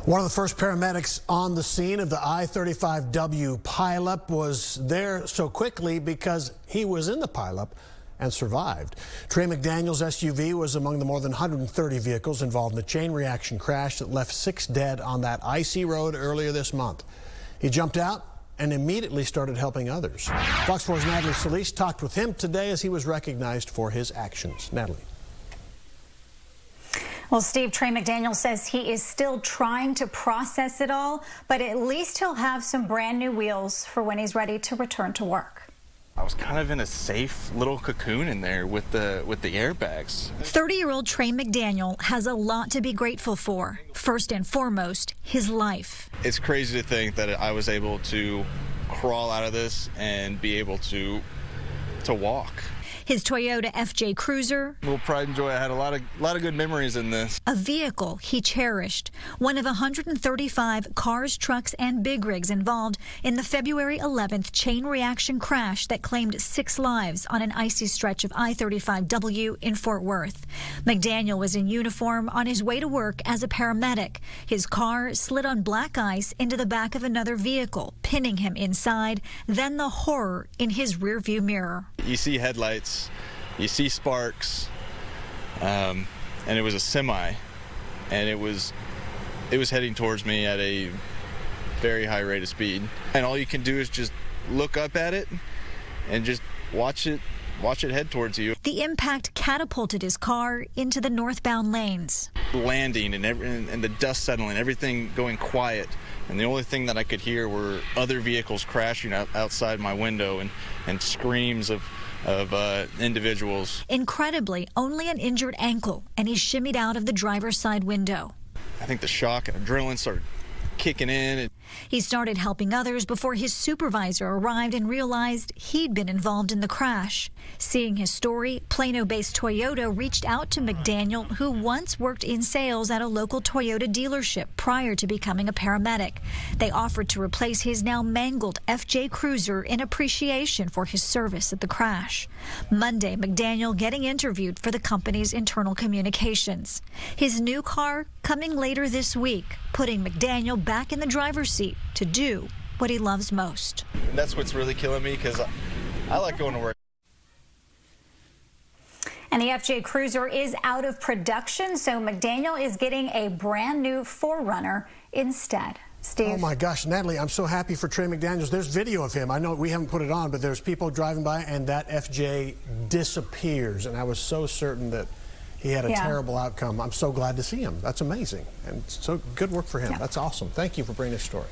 One of the first paramedics on the scene of the I-35W pileup was there so quickly because he was in the pileup and survived. Trey McDaniel's SUV was among the more than 130 vehicles involved in the chain reaction crash that left 6 dead on that icy road earlier this month. He jumped out and immediately started helping others. Fox 4's Natalie Solis talked with him today as he was recognized for his actions. Natalie. Well, Steve, Trey McDaniel says he is still trying to process it all, but at least he'll have some brand new wheels for when he's ready to return to work. I was kind of in a safe little cocoon in there with the airbags. 30-year-old Trey McDaniel has a lot to be grateful for. First and foremost, his life. It's crazy to think that I was able to crawl out of this and be able to walk. His Toyota FJ Cruiser. Little pride and joy. I had a lot of good memories in this. A vehicle he cherished. One of 135 cars, trucks, and big rigs involved in the February 11th chain reaction crash that claimed 6 lives on an icy stretch of I-35W in Fort Worth. McDaniel was in uniform on his way to work as a paramedic. His car slid on black ice into the back of another vehicle, pinning him inside, then the horror in his rearview mirror. You see headlights, you see sparks, and it was a semi, and it was heading towards me at a very high rate of speed. And all you can do is just look up at it and just watch it head towards you. The impact catapulted his car into the northbound lanes. Landing and the dust settling, everything going quiet. And the only thing that I could hear were other vehicles crashing outside my window and screams of individuals. Incredibly, only an injured ankle, and he shimmied out of the driver's side window. I think the shock and adrenaline started kicking in. He started helping others before his supervisor arrived and realized he'd been involved in the crash. Seeing his story, Plano-based Toyota reached out to McDaniel, who once worked in sales at a local Toyota dealership prior to becoming a paramedic. They offered to replace his now mangled FJ Cruiser in appreciation for his service at the crash. Monday, McDaniel getting interviewed for the company's internal communications. His new car coming later this week, putting McDaniel back in the driver's seat to do what he loves most. And that's what's really killing me, because I like going to work. And the FJ Cruiser is out of production, so McDaniel is getting a brand new 4Runner instead. Steve? Oh my gosh, Natalie, I'm so happy for Trey McDaniels. There's video of him. I know we haven't put it on, but there's people driving by and that FJ disappears. And I was so certain that he had a terrible outcome. I'm so glad to see him. That's amazing. And so good work for him. That's awesome. Thank you for bringing this story.